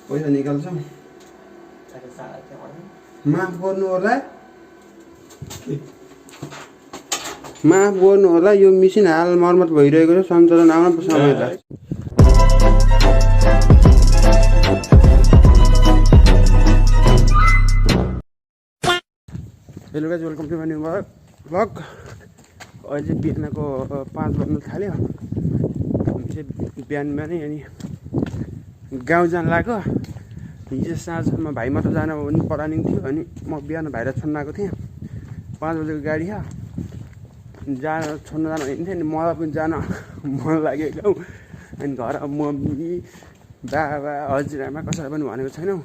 पैसा निकाल्छौँ। माफ गर्नु होला, माफ गर्नु होला। यो मिसिन हाल मर्मत भइरहेको छ, सञ्चालन आउन समय लाग्छ। Hello guys, welcome to my new blog. अहिले चाहिँ बिहानको 5 बज्नु थाल्यो। हामी चाहिँ बिहान बिहानै अनि गाउँ जान लाग्यो। हिजो साँझमा भाइ मात्र जान पनि प्लानिङ थियो, अनि म बिहान भाइलाई छोड्न आएको थिएँ। 5 बजेको गाडी छ, जान छोड्न जानु भनेको थिएँ। अनि मलाई पनि जान मन लाग्यो गाउँ। अनि घर मम्मी बाबा हजुरआमा कसैलाई पनि भनेको छैनौँ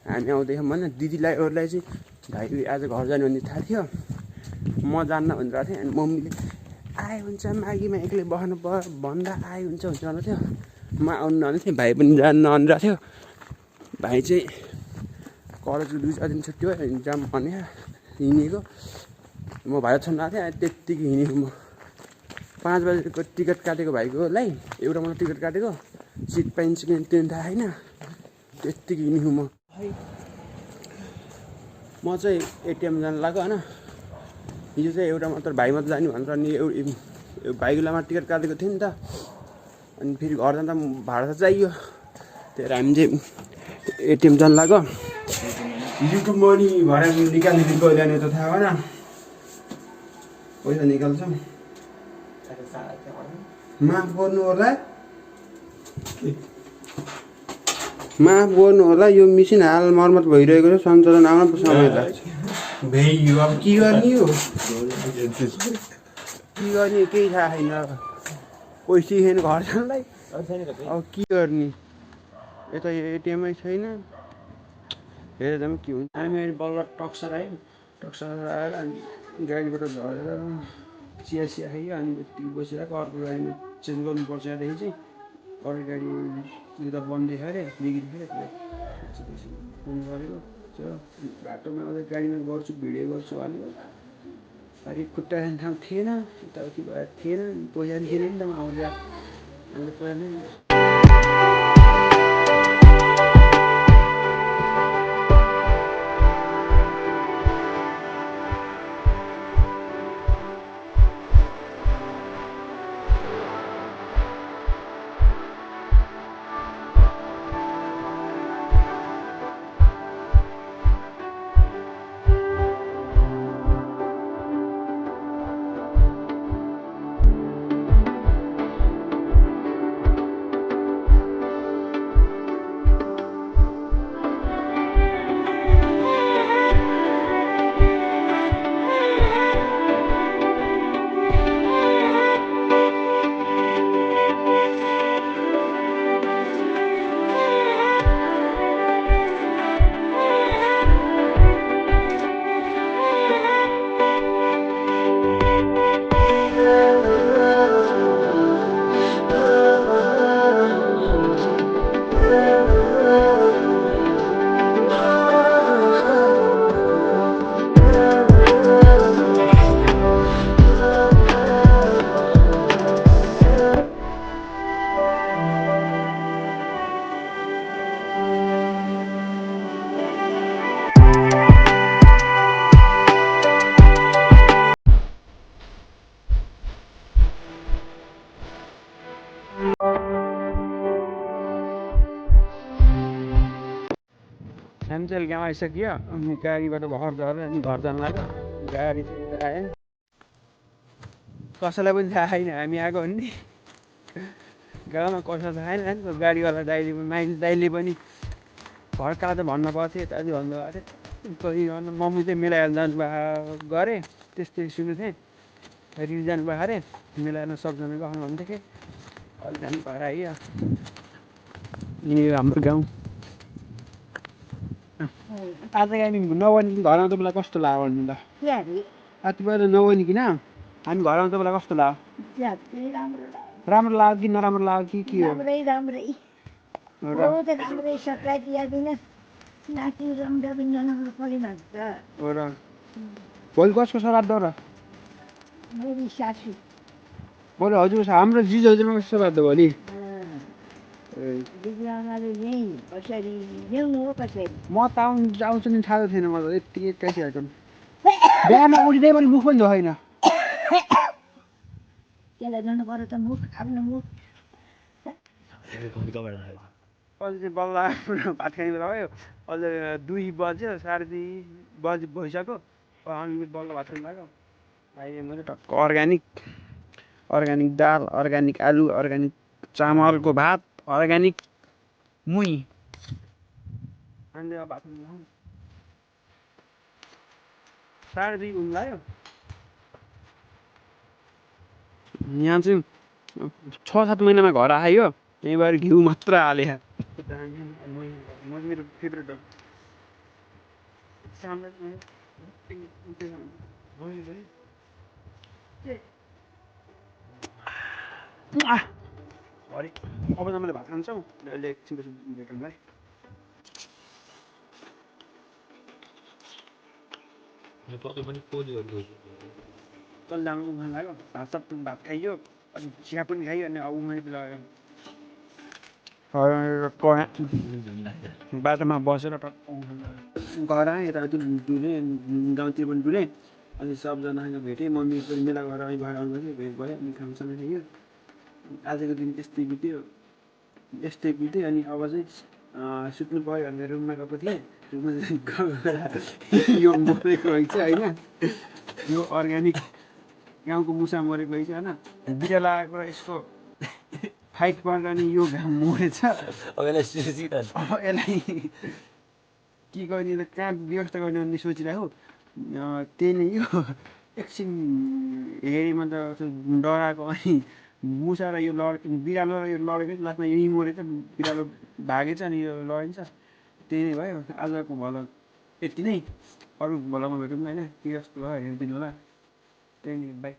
हामी आउँदैछौँ भने। दिदीलाई अरूलाई चाहिँ भाइ आज घर जाने भन्ने थाहा थियो, म जान्न भनिरहेको थिएँ। अनि मम्मीले आए हुन्छ माघीमा एक्लै बस्नु पर्यो भन्दा आए हुन्छ भन्नु थियो। म आउनु नआउने थिएँ, भाइ पनि जानु नभनिरहेको थियो। भाइ चाहिँ कलेजको 2-4 दिन छुट्टी भयो, जाम भने हिँडेको। म भाइ छोड्न आएको थिएँ, त्यत्तिकै हिँडेको। म 5 बजेको टिकट काटेको भाइकोलाई, एउटा मलाई टिकट काटेको, सिट पाइन्छ कि त्यो थाहा छैन। त्यत्तिकै हिँडेको म चाहिँ एटिएम जानु लाग्यो होइन। हिजो चाहिँ एउटा मात्र भाइ मात्र जाने भनेर अनि भाइकोलाई टिकट काटेको थियो नि त। अनि फेरि घर जाँदा भाडा त चाहियो, त्यही भएर हामी चाहिँ एटिएम जानु लाग्यो। युट्युब मनी भएर निकाल्ने कहिले जाने त थाहा भएन। पैसा निकाल्छौँ। माफ गर्नु होला, माफ गर्नु होला। यो मिसिन हाल मर्मत भइरहेको छ, सञ्चालन आउन समय लाग्छ। भइयो अब के गर्ने हो, के गर्ने केही थाहा छैन। पैसा छैन घर जानलाई, अब के गर्ने। यता एटिएमै छैन, हेरेर पनि के हुन्छ। हामी अहिले बल्ल टक्सर आयो। टक्सर आएर अनि गाडीबाट झरेर चिया खायो। अनि यति बसिरहेको, अर्को गाडीमा चेन्ज गर्नुपर्छ। यहाँदेखि चाहिँ अर्को गाडी उता बन्दै थियो अरे, बिग्रियो अरे। फोन गरेको बाटोमा आउँदा गाडीमा गर्छु भिडियो गर्छु भनेको, अलिक खुट्टा राख्ने ठाउँ थिएन, यताउति भएर थिएन। पैसा थिएन नि त, म आउँदा पैसा नै। हामी चाहिँ गाउँ आइसक्यो। अनि गाडीबाट भर झरेर अनि घर जानु लाग्यो। गाडी चाहिँ आयो, कसैलाई पनि थाहा छैन हामी आएको भन्ने। गाउँमा कसैलाई थाहा छैन। गाडीवाला दाइले दाइले पनि भड्का त भन्नु पर्थ्यो, यता चाहिँ भन्नुभएको थियो। कोही मम्मी चाहिँ मिलाएर जानुभएको गरेँ, त्यस्तै सुनेको थिएँ। रिल जानुभएको अरे, मिलाएर सबजना गफन भन्दै थिएँ। अहिले जानु भएर आइयो। यो हाम्रो गाउँ। आज हामी नबनिकन घर आउँदा बेला कस्तो लाग्यो भन्नु त? आज पहिला नबनिकन हामी घर आउँदा बेला कस्तो लाग्यो? राम्रो लाग्यो कि नराम्रो लाग्यो कि के हो? भोलि कसको श्राद्ध हो र? भोलि हजुर हाम्रो जिजो हजुरमा कसको श्राद्ध भोलि? म त आउँछु नि थाहा थिएन म त यत्तिकै एक्काइसकेको बिहान उठिँदै पनि मुख पनि धोएन अझै चाहिँ बल्ल भात खाने बेला भयो अझै 2 बज्यो 2:30 बजी भइसक्यो अनि बल्ल भात खानु लाग्यो अहिले मैले टक्क अर्ग्यानिक दाल अर्ग्यानिक आलु अर्ग्यानिक चामलको भात अर्ग्यानिक मुही अनि भात खानु लाग्यो 2:30 हुनु लाग्यो यहाँ चाहिँ 6-7 महिनामा घर आयो त्यही भएर घिउ मात्र हाले मेरो फेभरेट हो अब त मैले भात खान्छौँ अहिले एकछिनपछि भेटौँ है चल्दामा उखान लाग्यो भात खाइयो अनि चिया पनि खाइयो अनि उमाइ लगायो बाटोमा बसेर टक्क घर आएँ यताउति डुलेँ गाउँतिर पनि डुलेँ अनि सबजना भेटेँ मम्मी पनि मेला घर भएर आउनु भेट भयो अनि खानासाना खाइयो आजको दिन यस्तै बित्यो अनि अब चाहिँ सुत्नु पऱ्यो भनेर रुममा गएको थिएँ रुममा यो मरेको रहेछ होइन यो अर्ग्यानिक गाउँको मुसा मरेको रहेछ होइन बिरालो आएको यसको फाइट पर्दा नि यो घाम मरेछ अब यसलाई के गर्ने कहाँ व्यवस्था गर्ने भन्ने सोचिरहेको त्यही नै यो एकछिन हेरेमा त डराएको अनि मुसा र यो बिरालो र यो लडेको लास्टमा यहीँ मरेछ बिरालो भागेछ अनि यो लडिन्छ त्यही नै भयो आजको भ्लग यति नै अरू भ्लगमा भेटौँ होइन के जस्तो भयो हेरिदिनु होला त्यही नै बाई